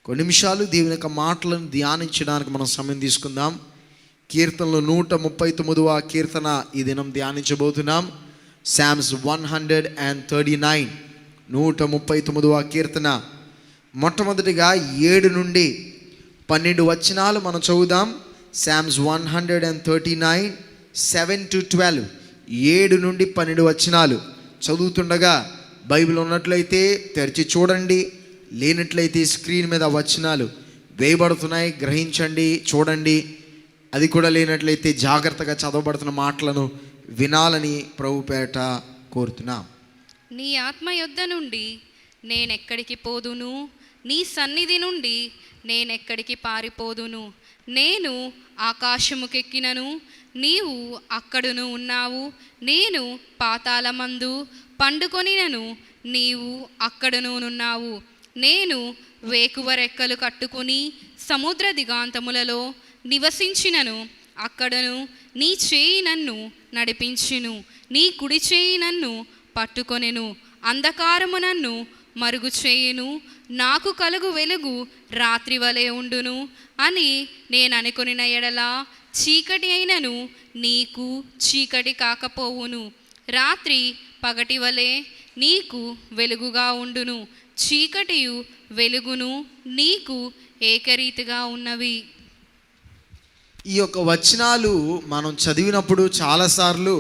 కొన్ని నిమిషాలు దేవుని యొక్క మాటలను ధ్యానించడానికి మనం సమయం తీసుకుందాం. కీర్తనలు 139వ కీర్తన ఈ దినం ధ్యానించబోతున్నాం. సామ్స్ 139, 139వ కీర్తన. మొట్టమొదటిగా 7 నుండి 12 వచనాలు మనం చదువుదాం. సామ్స్ 139, 7 to 12, 7 నుండి 12 వచనాలు చదువుతుండగా బైబిల్ ఉన్నట్లయితే తెరిచి చూడండి, లేనట్లయితే స్క్రీన్ మీద వచనాలు వేయబడుతున్నాయి, గ్రహించండి, చూడండి. అది కూడా లేనట్లయితే జాగ్రత్తగా చదవబడుతున్న మాటలను వినాలని ప్రభుపేట కోరుతున్నాం. నీ ఆత్మ యొద్ద నుండి నేనెక్కడికి పోదును, నీ సన్నిధి నుండి నేనెక్కడికి పారిపోదును. నేను ఆకాశముకెక్కినను, నీవు అక్కడును ఉన్నావు. నేను పాతాళమందు పండుకొనినను, నీవు అక్కడునున్నావు. నేను వేకువ రెక్కలు కట్టుకుని సముద్ర దిగాంతములలో నివసించినను, అక్కడను నీ చేయి నన్ను నడిపించును, నీ కుడి చేయి నన్ను పట్టుకొనెను. అంధకారము నన్ను మరుగు చేయును, నాకు కలుగు వెలుగు రాత్రి వలె ఉండును అని నేను అనుకొనిన ఎడల చీకటి అయినను నీకు చీకటి కాకపోవును. రాత్రి పగటి వలె నీకు వెలుగుగా ఉండును, చీకటియు వెలుగును నీకు ఏకరీతిగా ఉన్నవి. ఈ యొక్క వచనాలు మనం చదివినప్పుడు చాలాసార్లు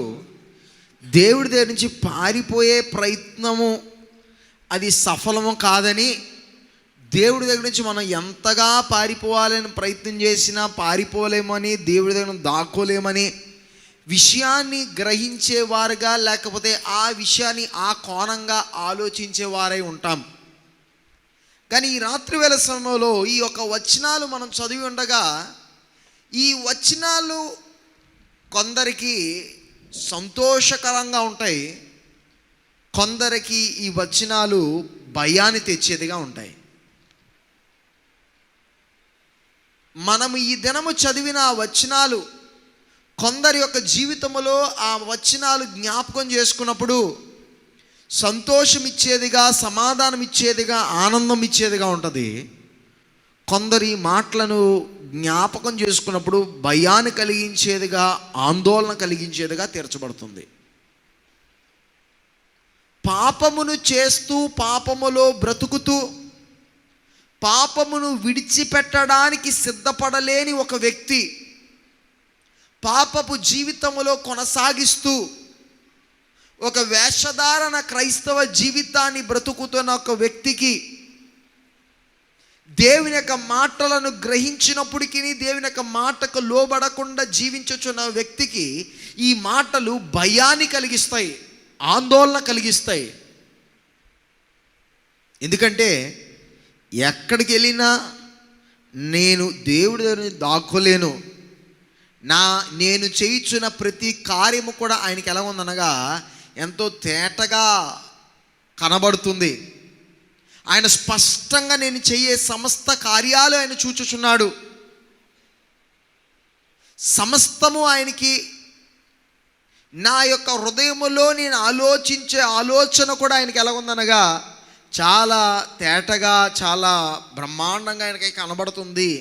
దేవుడి దగ్గర నుంచి పారిపోయే ప్రయత్నము అది సఫలము కాదని, దేవుడి దగ్గర నుంచి మనం ఎంతగా పారిపోవాలని ప్రయత్నం చేసినా పారిపోలేమని, దేవుడి దగ్గర దాక్కోలేమని విషయాన్ని గ్రహించేవారుగా, లేకపోతే ఆ విషయాన్ని ఆ కోణంగా ఆలోచించేవారై ఉంటాం. కానీ ఈ రాత్రివేళ సమయంలో ఈ యొక్క వచనాలు మనం చదివి ఉండగా, ఈ వచనాలు కొందరికి సంతోషకరంగా ఉంటాయి, కొందరికి ఈ వచనాలు భయాన్ని తెచ్చేదిగా ఉంటాయి. మనం ఈ దినము చదివిన ఆ వచనాలు కొందరి యొక్క జీవితంలో ఆ వచనాలు జ్ఞాపకం చేసుకున్నప్పుడు సంతోషం ఇచ్చేదిగా, సమాధానం ఇచ్చేదిగా, ఆనందం ఇచ్చేదిగా ఉంటుంది. కొందరి మాటలను జ్ఞాపకం చేసుకున్నప్పుడు భయాన్ని కలిగించేదిగా, ఆందోళన కలిగించేదిగా తీర్చబడుతుంది. పాపమును చేస్తూ, పాపములో బ్రతుకుతూ, పాపమును విడిచిపెట్టడానికి సిద్ధపడలేని ఒక వ్యక్తి పాపపు జీవితములో కొనసాగిస్తూ ఒక వేషధారణ క్రైస్తవ జీవితాన్ని బ్రతుకుతున్న ఒక వ్యక్తికి దేవుని యొక్క మాటలను గ్రహించినప్పటికీ, దేవుని యొక్క మాటకు లోబడకుండా జీవించుచున్న వ్యక్తికి ఈ మాటలు భయాన్ని కలిగిస్తాయి, ఆందోళన కలిగిస్తాయి. ఎందుకంటే ఎక్కడికి వెళ్ళినా నేను దేవుడి దగ్గర దాక్కోలేను, నేను చేయించిన ప్రతి కార్యము కూడా ఆయనకి ఎలా ఉందనగా ఎంతో తేటగా కనబడుతుంది. ఆయన స్పష్టంగా నేను చేయే సమస్త కార్యాలు ఆయన చూచుచున్నాడు. సమస్తము ఆయనకి, నా యొక్క హృదయములో నేను ఆలోచించే ఆలోచన కూడా ఆయనకి ఎలా ఉందనగా చాలా తేటగా, చాలా బ్రహ్మాండంగా ఆయనకి కనబడుతుంది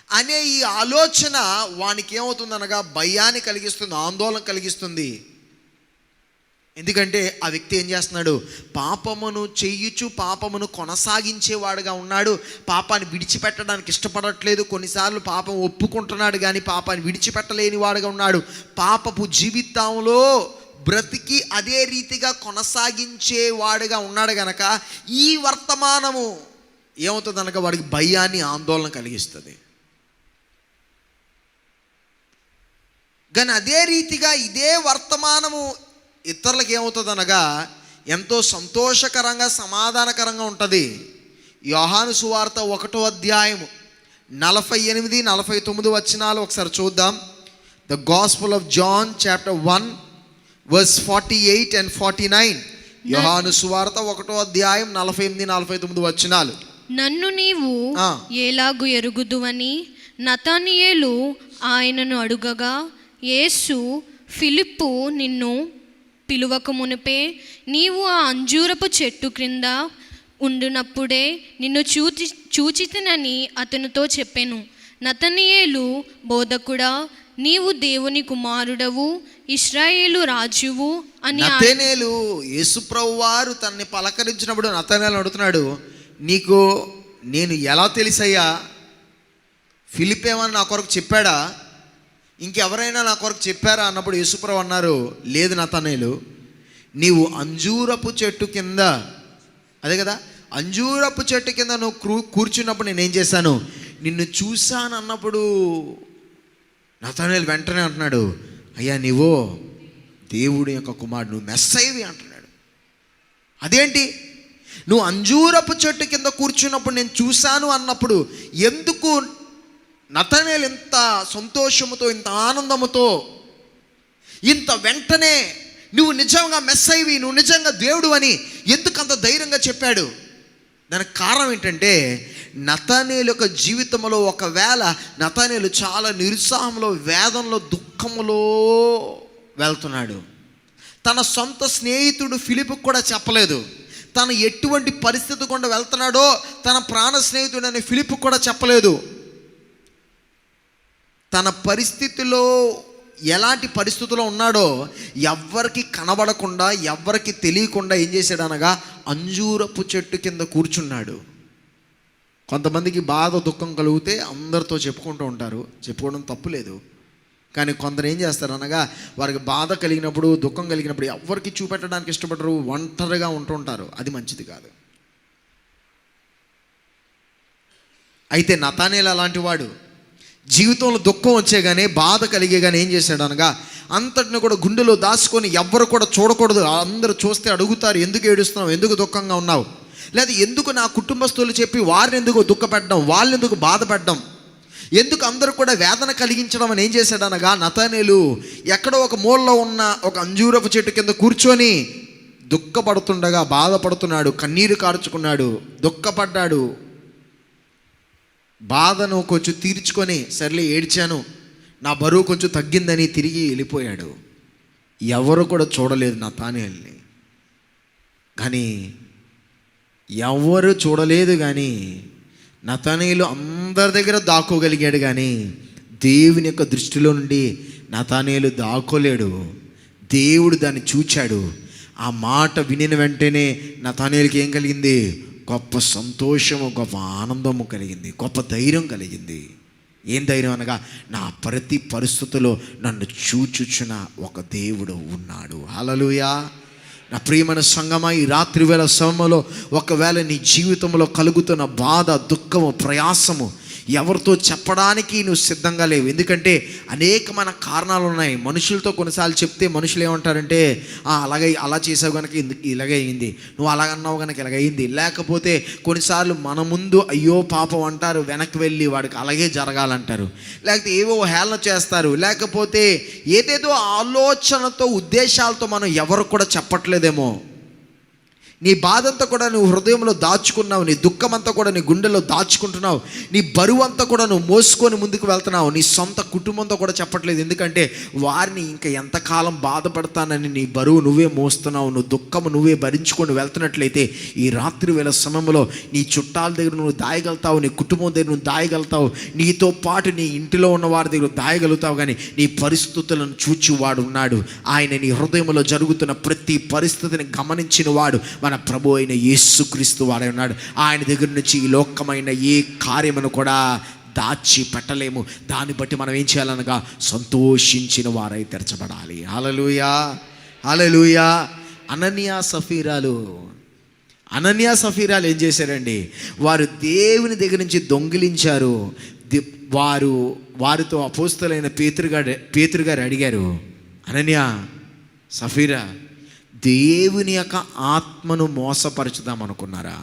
అనే ఈ ఆలోచన వానికి ఏమవుతుందనగా భయాన్ని కలిగిస్తుంది, ఆందోళన కలిగిస్తుంది. ఎందుకంటే ఆ వ్యక్తి ఏం చేస్తున్నాడు? పాపమును చేయుచు పాపమును కొనసాగించేవాడుగా ఉన్నాడు. పాపాన్ని విడిచిపెట్టడానికి ఇష్టపడట్లేదు. కొన్నిసార్లు పాపం ఒప్పుకుంటున్నాడు కానీ పాపాన్ని విడిచిపెట్టలేని వాడుగా ఉన్నాడు. పాపపు జీవితంలో బ్రతికి అదే రీతిగా కొనసాగించేవాడుగా ఉన్నాడు గనక ఈ వర్తమానము ఏమవుతుంది అనగా వాడికి భయాన్ని, ఆందోళన కలిగిస్తుంది. కానీ అదే రీతిగా ఇదే వర్తమానము ఇతరులకు ఏమవుతుంది అనగా ఎంతో సంతోషకరంగా, సమాధానకరంగా ఉంటుంది. యోహాను సువార్త 1వ అధ్యాయము 48, 49 వచనాలు ఒకసారి చూద్దాం. The gospel of John chapter 1 verse 48 and 49. యోహాను సువార్త 1వ అధ్యాయం 48, 49 వచనాలు. నన్ను నీవు ఎలాగు ఎరుగుదువని నతనయేలు ఆయనను అడుగగా, యేసు ఫిలిప్పు నిన్ను పిలువక మునిపే నీవు ఆ అంజూరపు చెట్టు క్రింద ఉండునప్పుడే నిన్ను చూచితినని అతనితో చెప్పెను. నతనయేలు, బోధకుడా, నీవు దేవుని కుమారుడవు, ఇశ్రాయేలు రాజువు అని. నతనేలు యేసుప్రభు వారు తనని పలకరించినప్పుడు నతనేలు అడుగుతున్నాడు, నీకు నేను ఎలా తెలుసయ్యా? ఫిలిప్ ఏమన్నా నా కొరకు చెప్పాడా? ఇంకెవరైనా నా కొరకు చెప్పారా అన్నప్పుడు యేసుప్రభు అన్నారు, లేదు నతనేలు, నీవు అంజూరపు చెట్టు కింద, అదే కదా, అంజూరపు చెట్టు కింద నువ్వు కూర్చున్నప్పుడు నేనేం చేశాను, నిన్ను చూశాను అన్నప్పుడు నతనేలు వెంటనే అంటున్నాడు, అయ్యా నీవు దేవుడి యొక్క కుమారుడు, నువ్వు మెస్సయ్యవి అంటున్నాడు. అదేంటి, నువ్వు అంజూరపు చెట్టు కింద కూర్చున్నప్పుడు నేను చూశాను అన్నప్పుడు ఎందుకు నతనేలు ఇంత సంతోషముతో, ఇంత ఆనందముతో, ఇంత వెంటనే నువ్వు నిజంగా మెస్సయ్యవి, నువ్వు నిజంగా దేవుడు అని ఎందుకు అంత ధైర్యంగా చెప్పాడు? దానికి కారణం ఏంటంటే, నతనేలు యొక్క జీవితంలో ఒకవేళ నతనేలు చాలా నిరుత్సాహంలో, వేదనలో, దుఃఖములో వెళ్తున్నాడు. తన సొంత స్నేహితుడు ఫిలిప్కు కూడా చెప్పలేదు. తను ఎటువంటి పరిస్థితి గుండా వెళ్తున్నాడో తన ప్రాణ స్నేహితుడు అనే ఫిలిప్కు కూడా చెప్పలేదు. తన పరిస్థితిలో ఎలాంటి పరిస్థితుల్లో ఉన్నాడో ఎవ్వరికి కనబడకుండా, ఎవ్వరికి తెలియకుండా ఏం చేశాడు అనగా అంజూరపు చెట్టు కింద కూర్చున్నాడు. కొంతమందికి బాధ, దుఃఖం కలిగితే అందరితో చెప్పుకుంటూ ఉంటారు, చెప్పుకోవడం తప్పులేదు. కానీ కొందరు ఏం చేస్తారు అనగా వారికి బాధ కలిగినప్పుడు, దుఃఖం కలిగినప్పుడు ఎవరికి చూపెట్టడానికి ఇష్టపడరు, ఒంటరిగా ఉంటూ ఉంటారు. అది మంచిది కాదు. అయితే నతనేలు అలాంటి వాడు. జీవితంలో దుఃఖం వచ్చే కానీ, బాధ కలిగే కానీ ఏం చేశాడు అనగా అంతటిని కూడా గుండెలో దాచుకొని ఎవ్వరు కూడా చూడకూడదు. అందరూ చూస్తే అడుగుతారు, ఎందుకు ఏడుస్తున్నావు, ఎందుకు దుఃఖంగా ఉన్నావు, లేదా ఎందుకు నా కుటుంబస్తులు చెప్పి వారిని ఎందుకు దుఃఖపెట్టడం, వాళ్ళని ఎందుకు బాధపెట్టడం, ఎందుకు అందరూ కూడా వేదన కలిగించడం అని ఏం చేశాడు అనగా నతనేలు ఎక్కడో ఒక మూలలో ఉన్న ఒక అంజూరపు చెట్టు కింద కూర్చొని దుఃఖపడుతుండగా, బాధపడుతున్నాడు, కన్నీరు కార్చుకున్నాడు, దుఃఖపడ్డాడు. బాధను కొంచెం తీర్చుకొని సర్లే ఏడ్చాను, నా బరువు కొంచెం తగ్గిందని తిరిగి వెళ్ళిపోయాడు. ఎవరు కూడా చూడలేదు నతనేలుని. కానీ ఎవరు చూడలేదు, కానీ నతనేలు అందరి దగ్గర దాక్కోగలిగాడు. కానీ దేవుని యొక్క దృష్టిలో నుండి నతనేలు దాక్కోలేడు. దేవుడు దాన్ని చూచాడు. ఆ మాట వినిన వెంటనే నతనేలుకి ఏం కలిగింది? గొప్ప సంతోషము, గొప్ప ఆనందము కలిగింది, గొప్ప ధైర్యం కలిగింది. ఏం ధైర్యం అనగా, నా ప్రతి పరిస్థితుల్లో నన్ను చూచుచున్న ఒక దేవుడు ఉన్నాడు. హల్లెలూయా. నా ప్రియమైన సంగమా, ఈ రాత్రి వేళ సమయంలో ఒకవేళ నీ జీవితంలో కలుగుతున్న బాధ, దుఃఖము, ప్రయాసము ఎవరితో చెప్పడానికి నువ్వు సిద్ధంగా లేవు. ఎందుకంటే అనేకమైన కారణాలు ఉన్నాయి. మనుషులతో కొన్నిసార్లు చెప్తే మనుషులు ఏమంటారంటే, అలాగే అలా చేసావు కనుక ఇలాగే అయింది, నువ్వు అలాగన్నావు కనుక ఇలాగైంది. లేకపోతే కొన్నిసార్లు మన ముందు అయ్యో పాపం అంటారు, వెనక్కి వెళ్ళి వాడికి అలాగే జరగాలంటారు. లేకపోతే ఏవో హేళన చేస్తారు. లేకపోతే ఏదేదో ఆలోచనతో, ఉద్దేశాలతో మనం ఎవరు కూడా చెప్పట్లేదేమో. నీ బాధంతా కూడా నువ్వు హృదయంలో దాచుకున్నావు, నీ దుఃఖమంతా కూడా నీ గుండెలో దాచుకుంటున్నావు, నీ బరువు అంతా కూడా నువ్వు మోసుకొని ముందుకు వెళ్తున్నావు. నీ సొంత కుటుంబంతో కూడా చెప్పట్లేదు. ఎందుకంటే వారిని ఇంకా ఎంతకాలం బాధపడతానని నీ బరువు నువ్వే మోస్తున్నావు, నువ్వు దుఃఖము నువ్వే భరించుకొని వెళ్తున్నట్లయితే ఈ రాత్రి వేళ సమయంలో నీ చుట్టాల దగ్గర నువ్వు దాయగలుగుతావు, నీ కుటుంబం దగ్గర నువ్వు దాయగలుగుతావు, నీతో పాటు నీ ఇంటిలో ఉన్న వారి దగ్గర దాయగలుగుతావు. కానీ నీ పరిస్థితులను చూచువాడు ఉన్నాడు. ఆయన నీ హృదయంలో జరుగుతున్న ప్రతి పరిస్థితిని గమనించిన వాడు మన ప్రభు అయిన యేసుక్రీస్తు వాడై ఉన్నాడు. ఆయన దగ్గర నుంచి ఈ లోకమైన ఏ కార్యమును కూడా దాచి పెట్టలేము. దాన్ని బట్టి మనం ఏం చేయాలనగా సంతోషించిన వారై తెరచబడాలి. హల్లెలూయా, హల్లెలూయా. అననీయ సఫీరాలు ఏం చేశారండి? వారు దేవుని దగ్గర నుంచి దొంగిలించారు. వారితో అపోస్తలైన పేతురు గారు అడిగారు, అననీయ, సఫీరా, దేవుని యొక్క ఆత్మను మోసపరచుదాం అనుకున్నారా?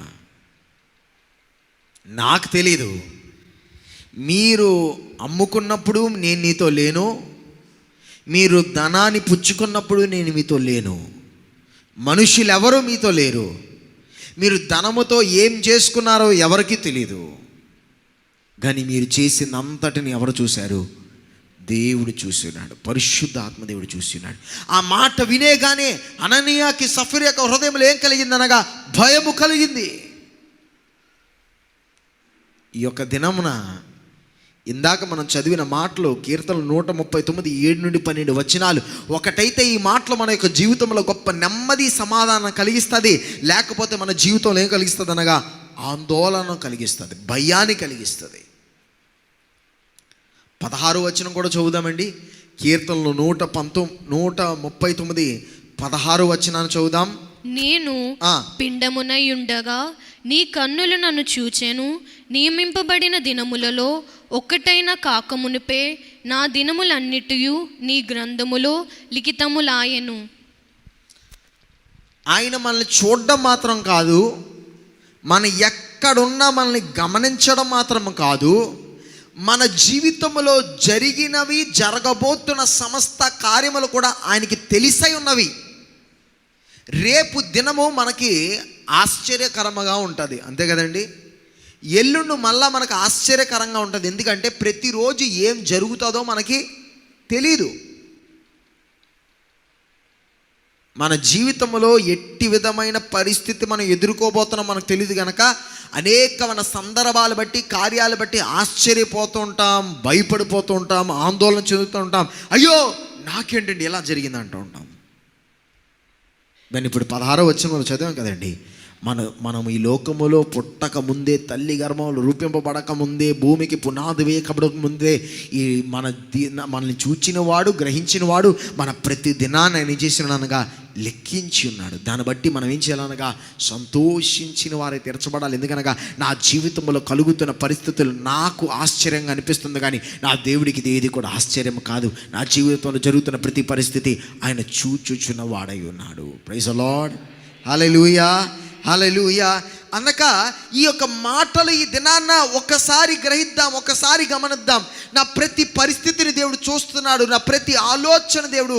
నాకు తెలీదు. మీరు అమ్ముకున్నప్పుడు నేను నీతో లేను, మీరు ధనాన్ని పుచ్చుకున్నప్పుడు నేను మీతో లేను, మనుషులు ఎవరు మీతో లేరు. మీరు ధనముతో ఏం చేసుకున్నారో ఎవరికీ తెలీదు. కానీ మీరు చేసినంతటిని ఎవరు చూశారు? దేవుడు చూస్తున్నాడు, పరిశుద్ధ ఆత్మదేవుడు చూస్తున్నాడు. ఆ మాట వినేగానే అననీయాకి సఫీరా యొక్క హృదయంలో ఏం కలిగింది అనగా భయము కలిగింది. ఈ యొక్క దినమున ఇందాక మనం చదివిన మాటలు కీర్తనలు 139 7-12 వచనాలు ఒకటైతే ఈ మాటలు మన యొక్క జీవితంలో గొప్ప నెమ్మది సమాధానం కలిగిస్తుంది, లేకపోతే మన జీవితంలో ఏం కలిగిస్తుంది అనగా ఆందోళన కలిగిస్తుంది, భయాన్ని కలిగిస్తుంది. 16 వచనం కూడా చదువుదామండి. కీర్తనలు 139 16 వచనాన్ని చదువుదాం. నేను పిండమునై ఉండగా నీ కన్నులు నన్ను చూచెను, నియమింపబడిన దినములలో ఒక్కటైనా కాకమునిపే నా దినములన్నిటియు నీ గ్రంథములో లిఖితములాయెను. ఆయన మనల్ని చూడడం మాత్రం కాదు, మన ఎక్కడున్నా మనల్ని గమనించడం మాత్రం కాదు, మన జీవితంలో జరిగినవి జరగబోతున్న సమస్త కార్యములు కూడా ఆయనకి తెలిసై ఉన్నవి. రేపు దినము మనకి ఆశ్చర్యకరంగా ఉంటుంది, అంతే కదండి. ఎల్లుండి మళ్ళా మనకు ఆశ్చర్యకరంగా ఉంటుంది, ఎందుకంటే ప్రతిరోజు ఏం జరుగుతుందో మనకి తెలీదు. మన జీవితంలో ఎట్టి విధమైన పరిస్థితి మనం ఎదుర్కోబోతున్నాం మనకు తెలియదు కనుక అనేకమైన సందర్భాలు బట్టి కార్యాలు బట్టి ఆశ్చర్యపోతూ ఉంటాం, భయపడిపోతూ ఉంటాం, ఆందోళన చెందుతూ ఉంటాం. అయ్యో నాకేంటండి ఇలా జరిగింది అంటూ ఉంటాం. దాన్ని ఇప్పుడు 16 వచనంలో చదివాం కదండి. మనం ఈ లోకములో పుట్టక ముందే, తల్లి గర్భంలో రూపింపబడక ముందే, భూమికి పునాది వేయకబడక ముందే ఈ మనల్ని చూచిన వాడు, గ్రహించిన వాడు, మన ప్రతి దినాన్ని ఆయన ఏం చేసినగా లెక్కించి ఉన్నాడు. దాన్ని బట్టి మనం ఏం చేయాలనగా సంతోషించిన వారే తీర్చబడాలి. ఎందుకనగా నా జీవితంలో కలుగుతున్న పరిస్థితులు నాకు ఆశ్చర్యంగా అనిపిస్తుంది, కానీ నా దేవుడికి ఇది ఏది కూడా ఆశ్చర్యం కాదు. నా జీవితంలో జరుగుతున్న ప్రతి పరిస్థితి ఆయన చూచుచున్న వాడై ఉన్నాడు. ప్రైజ్ ది లార్డ్, హల్లెలూయా, హల్లెలూయా. అనక ఈ యొక్క మాటలు ఈ దినాన్న ఒకసారి గ్రహిద్దాం, ఒకసారి గమనిద్దాం. నా ప్రతి పరిస్థితిని దేవుడు చూస్తున్నాడు, నా ప్రతి ఆలోచన దేవుడు,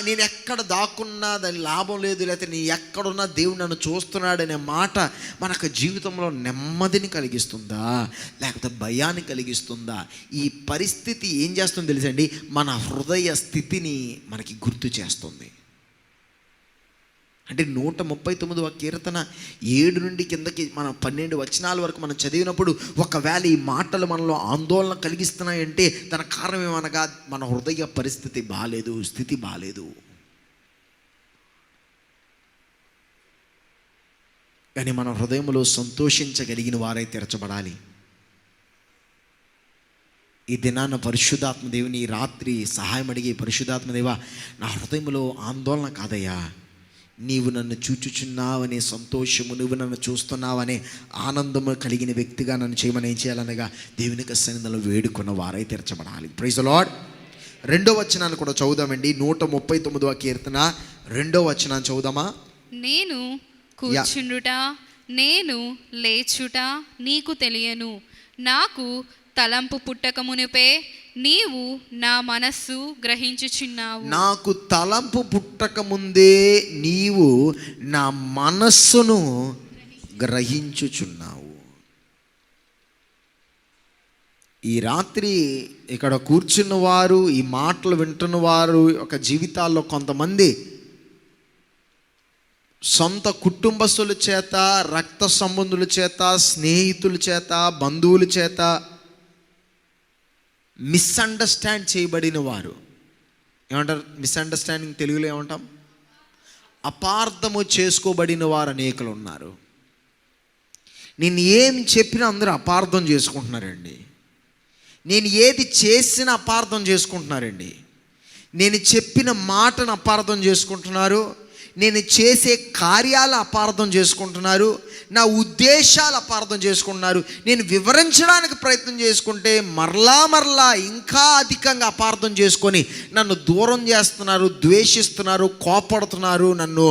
నేను ఎక్కడ దాక్కున్నా దాని లాభం లేదు, లేకపోతే నీ ఎక్కడున్నా దేవుడు నన్ను చూస్తున్నాడు అనే మాట మనకు జీవితంలో నెమ్మదిని కలిగిస్తుందా, లేకపోతే భయాన్ని కలిగిస్తుందా? ఈ పరిస్థితి ఏం చేస్తుందో తెలుసండి, మన హృదయ స్థితిని మనకి గుర్తు చేస్తుంది. అంటే 139వ కీర్తన 7 నుండి కిందకి మనం 12 వచనాల వరకు మనం చదివినప్పుడు ఒకవేళ ఈ మాటలు మనలో ఆందోళన కలిగిస్తున్నాయంటే దాని కారణం ఏమనగా మన హృదయ పరిస్థితి బాలేదు, స్థితి బాలేదు. కానీ మన హృదయంలో సంతోషించగలిగిన వారై తీర్చబడాలి. ఈ దినాన్న పరిశుద్ధాత్మ దేవుని రాత్రి సహాయం అడిగి, పరిశుద్ధాత్మదేవా నా హృదయంలో ఆందోళన కాదయ్యా, నీవు నన్ను చూచుచున్నావనే సంతోషము, నువ్వు నన్ను చూస్తున్నావనే ఆనందము కలిగిన వ్యక్తిగా నన్ను చేయమని ఏం చేయాలనగా దేవుని సన్నిధిలో వేడుకున్న వారై తీర్చబడాలి. Praise the lord. 2వ వచనాన్ని కూడా చదువుదామండి. 139వ కీర్తన 2వ వచనాన్ని చదువుదామా. నేను కూర్చుండుట, నేను లేచుట నీకు తెలియను, నాకు తలంపు పుట్టక మునుపే నీవు నా మనస్సు గ్రహించుచున్నావు. నాకు తలంపు పుట్టక ముందే నీవు నా మనస్సును గ్రహించుచున్నావు. ఈ రాత్రి ఇక్కడ కూర్చున్న వారు, ఈ మాటలు వింటున్న వారు ఒక జీవితాల్లో కొంతమంది సొంత కుటుంబస్తుల చేత, రక్త సంబంధుల చేత, స్నేహితుల చేత, బంధువుల చేత మిస్అండర్స్టాండ్ చేయబడిన వారు. ఏమంటారు మిస్అండర్స్టాండింగ్? తెలుగులో ఏమంటాం? అపార్థము చేసుకోబడిన వారు అనేకులు ఉన్నారు. నేను ఏం చెప్పినా అందరూ అపార్థం చేసుకుంటున్నారండి. నేను ఏది చేసినా అపార్థం చేసుకుంటున్నారండి. నేను చెప్పిన మాటను అపార్థం చేసుకుంటున్నారు, నేను చేసే కార్యాలు అపార్థం చేసుకుంటున్నారు, నా ఉద్దేశాలు అపార్థం చేసుకుంటున్నారు. నేను వివరించడానికి ప్రయత్నం చేసుకుంటే మరలా ఇంకా అధికంగా అపార్థం చేసుకొని నన్ను దూరం చేస్తున్నారు, ద్వేషిస్తున్నారు, కోపడుతున్నారు, నన్ను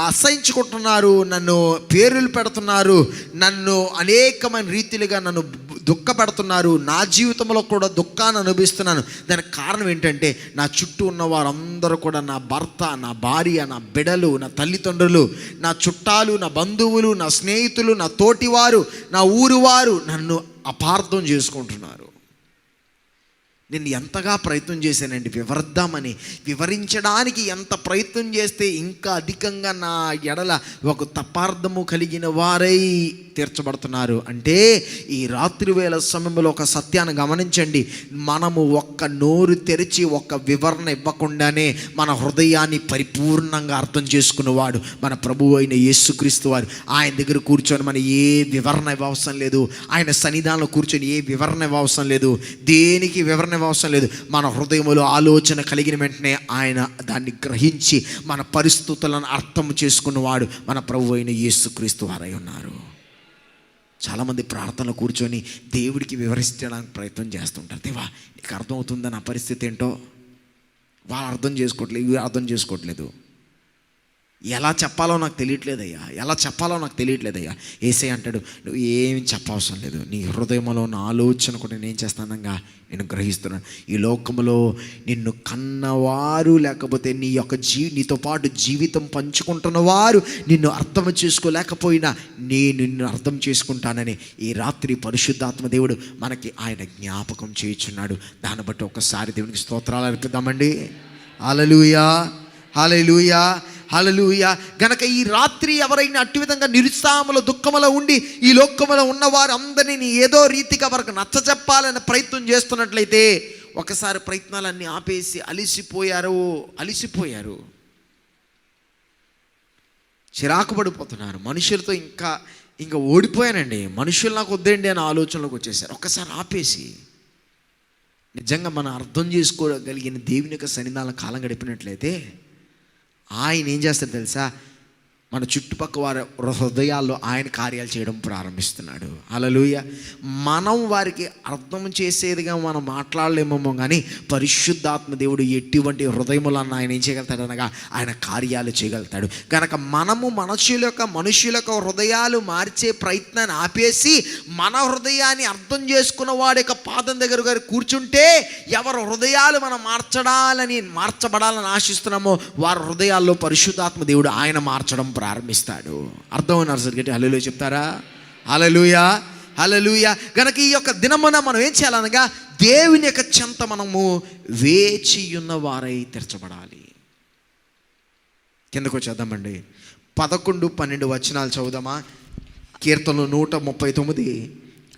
అసహించుకుంటున్నారు, నన్ను పేర్లు పెడుతున్నారు, నన్ను అనేకమైన రీతిలుగా నన్ను దుఃఖపెడుతున్నారు. నా జీవితంలో కూడా దుఃఖాన్ని అనుభవిస్తున్నాను. దానికి కారణం ఏంటంటే నా చుట్టూ ఉన్న వారందరూ కూడా, నా భర్త, నా భార్య, నా బిడ్డలు, నా తల్లిదండ్రులు, నా చుట్టాలు, నా బంధువులు, నా స్నేహితులు, నా తోటివారు, నా ఊరు వారు నన్ను అపార్థం చేసుకుంటున్నారు. నేను ఎంతగా ప్రయత్నం చేశానండి వివరిద్దామని. వివరించడానికి ఎంత ప్రయత్నం చేస్తే ఇంకా అధికంగా నా ఎడల ఒక తపార్థము కలిగిన వారై తీర్చబడుతున్నారు. అంటే ఈ రాత్రి వేళ సమయంలో ఒక సత్యాన్ని గమనించండి. మనము ఒక్క నోరు తెరిచి ఒక్క వివరణ ఇవ్వకుండానే మన హృదయాన్ని పరిపూర్ణంగా అర్థం చేసుకున్నవాడు మన ప్రభువు అయిన యేసుక్రీస్తు వారు. ఆయన దగ్గర కూర్చొని మన ఏ వివరణ ఇవ్వవసరం లేదు. ఆయన సన్నిధానంలో కూర్చొని ఏ వివరణ ఇవ్వవసరం లేదు. దేనికి వివరణ ఇవ్వవసరం లేదు. మన హృదయంలో ఆలోచన కలిగిన వెంటనే ఆయన దాన్ని గ్రహించి మన పరిస్థితులను అర్థం చేసుకున్నవాడు మన ప్రభువు అయిన యేసుక్రీస్తు వారై ఉన్నారు. చాలామంది ప్రార్థనలో కూర్చొని దేవుడికి వివరించడానికి ప్రయత్నం చేస్తుంటారు. దేవా నీకు అర్థమవుతుందా నా పరిస్థితి ఏంటో? వాళ్ళు అర్థం చేసుకోవట్లేదు, ఇవి అర్థం చేసుకోవట్లేదు. ఎలా చెప్పాలో నాకు తెలియట్లేదయ్యా, ఎలా చెప్పాలో నాకు తెలియట్లేదయ్యా. యేసయ్య అంటాడు, నువ్వు ఏమి చెప్పవసరం లేదు. నీ హృదయంలో నా ఆలోచన కూడా నేను చేస్తానంగా నేను గ్రహిస్తున్నాను. ఈ లోకంలో నిన్ను కన్నవారు లేకపోతే నీ యొక్క నీతో పాటు జీవితం పంచుకుంటున్న వారు నిన్ను అర్థం చేసుకోలేకపోయినా నేను నిన్ను అర్థం చేసుకుంటానని ఈ రాత్రి పరిశుద్ధాత్మ దేవుడు మనకి ఆయన జ్ఞాపకం చేయుచున్నాడు. దాన్ని బట్టి ఒకసారి దేవునికి స్తోత్రాలు అర్పిద్దామండి. హల్లెలూయా, హల్లెలూయా, హల్లెలూయా. గనక ఈ రాత్రి ఎవరైనా అట్టి విధంగా నిరుత్సాహములో దుఃఖములో ఉండి ఈ లోకములో ఉన్నవారు అందరినీ ఏదో రీతిగా వారికి నచ్చజెప్పాలని ప్రయత్నం చేస్తున్నట్లయితే ఒకసారి ప్రయత్నాలన్నీ ఆపేసి అలిసిపోయారు, చిరాకు పడిపోతున్నారు. మనుషులతో ఇంకా ఓడిపోయానండి, మనుషులు నాకు వద్దండి అనే ఆలోచనలోకి వచ్చేసారు. ఒక్కసారి ఆపేసి నిజంగా మనం అర్థం చేసుకోగలిగిన దేవుని యొక్క సన్నిధానం కాలం గడిపినట్లయితే ఆయన ఏం చేస్తాడు తెలుసా? మన చుట్టుపక్కల వారి హృదయాల్లో ఆయన కార్యాలు చేయడం ప్రారంభిస్తున్నాడు. హల్లెలూయా. మనం వారికి అర్థం చేసేదిగా మనం మాట్లాడలేమేమో కానీ పరిశుద్ధాత్మ దేవుడు ఎటువంటి హృదయములను ఆయన ఏం చేయగలుగుతాడు అనగా ఆయన కార్యాలు చేయగలుగుతాడు. కనుక మనము మనుషుల యొక్క హృదయాలు మార్చే ప్రయత్నాన్ని ఆపేసి మన హృదయాన్ని అర్థం చేసుకున్న వాడి యొక్క పాదం దగ్గర కూర్చుంటే ఎవరి హృదయాలు మనం మార్చబడాలని ఆశిస్తున్నామో వారి హృదయాల్లో పరిశుద్ధాత్మ దేవుడు ఆయన మార్చడం ప్రారంభిస్తాడు. అర్థమవునారు సార్? గట్టి హల్లెలూయా చెప్తారా? హల్లెలూయా, హల్లెలూయా. గనక ఈ యొక్క దినమున మనం ఏం చేయాలనగా దేవుని యొక్క చెంత మనము వేచి ఉన్న వారై తీర్చబడాలి. కిందకు వచ్చేద్దామండి. 11, 12 వచనాలు చదువుదామా? కీర్తనలు 139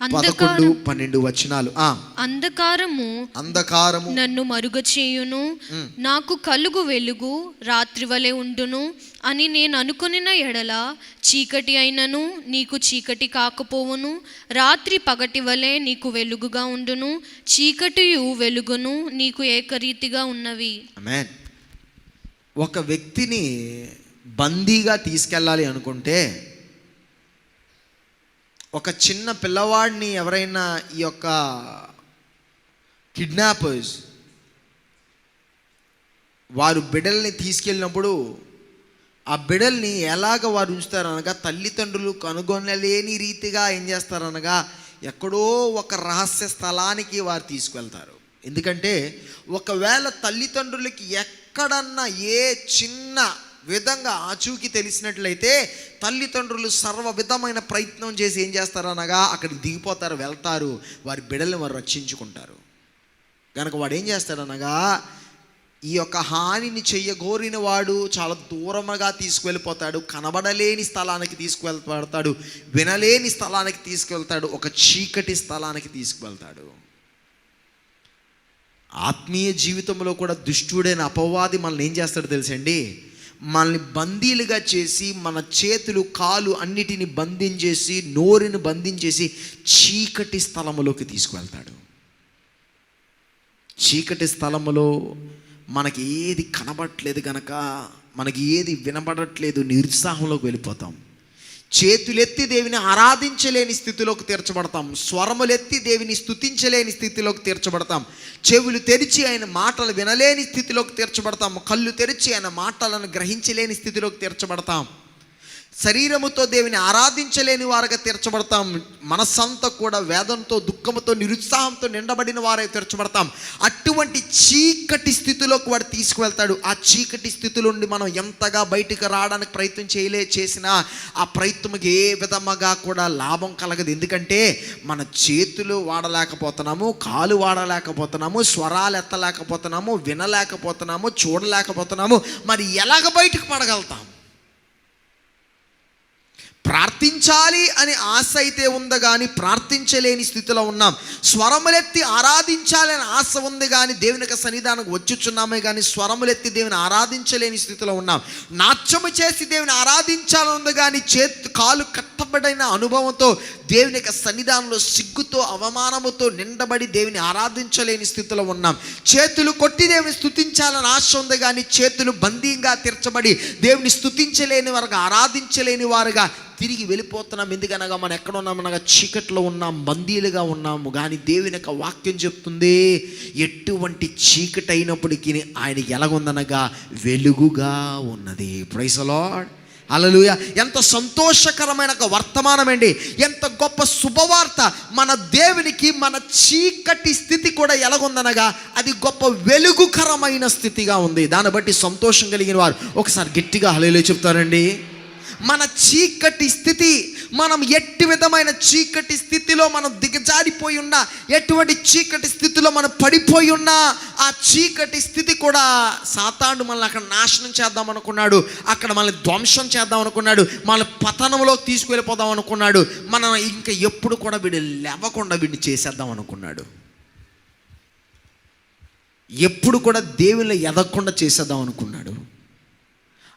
11, 12 వచనాలు. అంధకారము నన్ను మరుగ చేయును, నాకు కలుగు వెలుగు రాత్రి వలె ఉండును అని నేను అనుకొనిన ఎడల చీకటి అయినను నీకు చీకటి కాకపోవును, రాత్రి పగటి వలె నీకు వెలుగుగా ఉండును, చీకటియు వెలుగును నీకు ఏకరీతిగా ఉన్నవి. ఆమేన్. ఒక వ్యక్తిని బందీగా తీసుకెళ్ళాలి అనుకుంటే ఒక చిన్న పిల్లవాడిని ఎవరైనా ఈ యొక్క కిడ్నాపర్స్ వారు బిడ్డల్ని తీసుకెళ్ళినప్పుడు ఆ బిడ్డల్ని ఎలాగ వారు ఉంచుతారనగా తల్లిదండ్రులు కనుగొనలేని రీతిగా ఏం చేస్తారనగా ఎక్కడో ఒక రహస్య స్థలానికి వారు తీసుకువెళ్తారు. ఎందుకంటే ఒకవేళ తల్లిదండ్రులకి ఎక్కడన్నా ఏ చిన్న విధంగా ఆచూకీ తెలిసినట్లయితే తల్లిదండ్రులు సర్వ విధమైన ప్రయత్నం చేసి ఏం చేస్తారనగా అక్కడికి దిగిపోతారు, వెళ్తారు, వారి బిడ్డల్ని వారు రక్షించుకుంటారు. కనుక వాడు ఏం చేస్తాడనగా ఈ యొక్క హానిని చెయ్యగోరిన వాడు చాలా దూరముగా తీసుకువెళ్ళిపోతాడు, కనబడలేని స్థలానికి తీసుకువెళ్తాడు, వినలేని స్థలానికి తీసుకువెళ్తాడు, ఒక చీకటి స్థలానికి తీసుకువెళ్తాడు. ఆత్మీయ జీవితంలో కూడా దుష్టుడైన అపవాది మనల్ని ఏం చేస్తాడో తెలుసండి? మనల్ని బందీలుగా చేసి మన చేతులు కాలు అన్నిటిని బంధించేసి నోరుని బంధించేసి చీకటి స్థలములోకి తీసుకువెళ్తాడు. చీకటి స్థలములో మనకి ఏది కనబడట్లేదు కనుక, మనకి ఏది వినబడట్లేదు, నిరుత్సాహంలోకి వెళ్ళిపోతాం. చేతులెత్తి దేవుని ఆరాధించలేని స్థితిలోకి తీర్చబడతాం, స్వరములెత్తి దేవుని స్తుతించలేని స్థితిలోకి తీర్చబడతాం, చెవులు తెరిచి ఆయన మాటలు వినలేని స్థితిలోకి తీర్చబడతాం, కళ్ళు తెరిచి ఆయన మాటలను గ్రహించలేని స్థితిలోకి తీర్చబడతాం. శరీరముతో దేవుని ఆరాధించలేని వారుగా తీర్చబడతాం. మనస్సంతా కూడా వేదంతో, దుఃఖముతో, నిరుత్సాహంతో నిండబడిన వారై తీర్చబడతాం. అటువంటి చీకటి స్థితిలోకి వాడు తీసుకువెళ్తాడు. ఆ చీకటి స్థితి నుండి మనం ఎంతగా బయటికి రావడానికి ప్రయత్నం చేసినా ఆ ప్రయత్నంకి ఏ విధముగా కూడా లాభం కలగదు. ఎందుకంటే మన చేతులు వాడలేకపోతున్నాము, కాలు వాడలేకపోతున్నాము, స్వరాలు ఎత్తలేకపోతున్నాము, వినలేకపోతున్నాము, చూడలేకపోతున్నాము. మరి ఎలాగ బయటకు పడగలుగుతాం? ప్రార్థించాలి అని ఆశ అయితే ఉందా కానీ ప్రార్థించలేని స్థితిలో ఉన్నాం. స్వరములెత్తి ఆరాధించాలని ఆశ ఉంది కానీ దేవునికి సన్నిధానంకి వచ్చుచున్నామే కానీ స్వరములెత్తి దేవుని ఆరాధించలేని స్థితిలో ఉన్నాం. నాట్యము చేసి దేవుని ఆరాధించాలని ఉంది కానీ కాలు కట్టబడిన అనుభవంతో దేవుని యొక్క సన్నిధానంలో సిగ్గుతో, అవమానముతో నిండబడి దేవుని ఆరాధించలేని స్థితిలో ఉన్నాం. చేతులు కొట్టి దేవుని స్తుతించాలని ఆశ ఉంది కానీ చేతులు బందీగా తీర్చబడి దేవుని స్తుతించలేని వారుగా, ఆరాధించలేని వారుగా తిరిగి వెళ్ళిపోతున్నాం. ఎందుకనగా మనం ఎక్కడ ఉన్నామనగా చీకట్లో ఉన్నాం, బందీలుగా ఉన్నాము. కానీ దేవుని యొక్క వాక్యం చెప్తుంది, ఎటువంటి చీకటి అయినప్పటికీ ఆయనకి ఎలాగుందనగా వెలుగుగా ఉన్నది. ప్రైజ్ ది లార్డ్, హల్లెలూయా. ఎంత సంతోషకరమైన ఒక వర్తమానం అండి, ఎంత గొప్ప శుభవార్త. మన దేవునికి మన చీకటి స్థితి కూడా ఎలాగుందనగా అది గొప్ప వెలుగుకరమైన స్థితిగా ఉంది. దాన్ని బట్టి సంతోషం కలిగిన వారు ఒకసారి గట్టిగా హల్లెలూయా చెప్తారండి. మన చీకటి స్థితి, మనం ఎట్టి విధమైన చీకటి స్థితిలో మనం దిగజారిపోయి ఉన్నా, ఎటువంటి చీకటి స్థితిలో మనం పడిపోయి ఉన్నా, ఆ చీకటి స్థితి కూడా సాతాను మనల్ని అక్కడ నాశనం చేద్దాం అనుకున్నాడు, అక్కడ మనల్ని ధ్వంసం చేద్దాం అనుకున్నాడు, మన పతనంలోకి తీసుకువెళ్ళిపోదాం అనుకున్నాడు, మనం ఇంకా ఎప్పుడు కూడా వీడు లేవకుండా వీడిని చేసేద్దాం అనుకున్నాడు, ఎప్పుడు కూడా దేవుళ్ళు ఎదగకుండా చేసేద్దాం అనుకున్నాడు.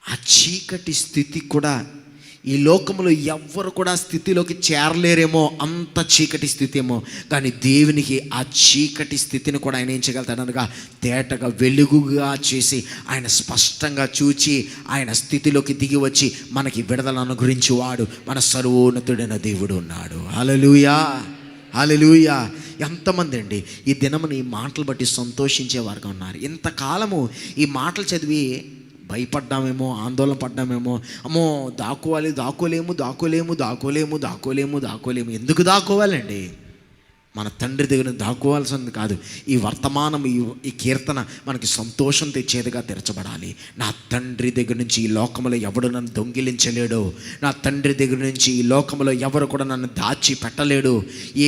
ఆ చీకటి స్థితి కూడా ఈ లోకంలో ఎవ్వరు కూడా స్థితిలోకి చేరలేరేమో, అంత చీకటి స్థితి ఏమో. కానీ దేవునికి ఆ చీకటి స్థితిని కూడా ఆయన ఏం చేయగలుగుతాడు అనగా తేటగా వెలుగుగా చేసి ఆయన స్పష్టంగా చూచి ఆయన స్థితిలోకి దిగి వచ్చి మనకి విడుదలను గురించి వాడు మన సర్వోన్నతుడైన దేవుడు ఉన్నాడు. హల్లెలూయా, హల్లెలూయా. ఎంతమంది అండి ఈ దినమున ఈ మాటలు బట్టి సంతోషించేవారుగా ఉన్నారు. ఇంతకాలము ఈ మాటలు చదివి భయపడ్డామేమో, ఆందోళన పడ్డామేమో, అమ్మో దాక్కోలేము. ఎందుకు దాక్కోవాలండి? మన తండ్రి దగ్గర దాక్కోవాల్సింది కాదు. ఈ వర్తమానం, ఈ కీర్తన మనకి సంతోషం తెచ్చేదిగా తెరచబడాలి. నా తండ్రి దగ్గర నుంచి ఈ లోకంలో ఎవడు నన్ను దొంగిలించలేడు, నా తండ్రి దగ్గర నుంచి ఈ లోకంలో ఎవరు కూడా నన్ను దాచి పెట్టలేడు.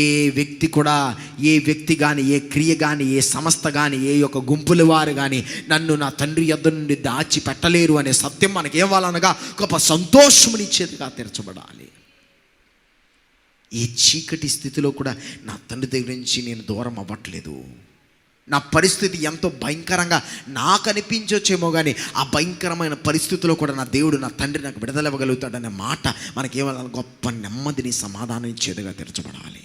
ఏ వ్యక్తి కానీ, ఏ క్రియ కానీ, ఏ సంస్థ కానీ, ఏ యొక్క గుంపుల వారు కానీ నన్ను నా తండ్రి యొద్ద నుండి దాచి పెట్టలేరు అనే సత్యం మనకి ఏవాలనగా గొప్ప సంతోషమునిచ్చేదిగా తెరచబడాలి. ఈ చీకటి స్థితిలో కూడా నా తండ్రి దగ్గర నుంచి నేను దూరం అవ్వట్లేదు. నా పరిస్థితి ఎంతో భయంకరంగా నాకు అనిపించవచ్చేమో కానీ ఆ భయంకరమైన పరిస్థితిలో కూడా నా దేవుడు, నా తండ్రి నాకు విడుదల ఇవ్వగలుగుతాడనే మాట మనకేమన్నా గొప్ప నెమ్మదిని, సమాధానం ఇచ్చేదిగా తెరచబడాలి.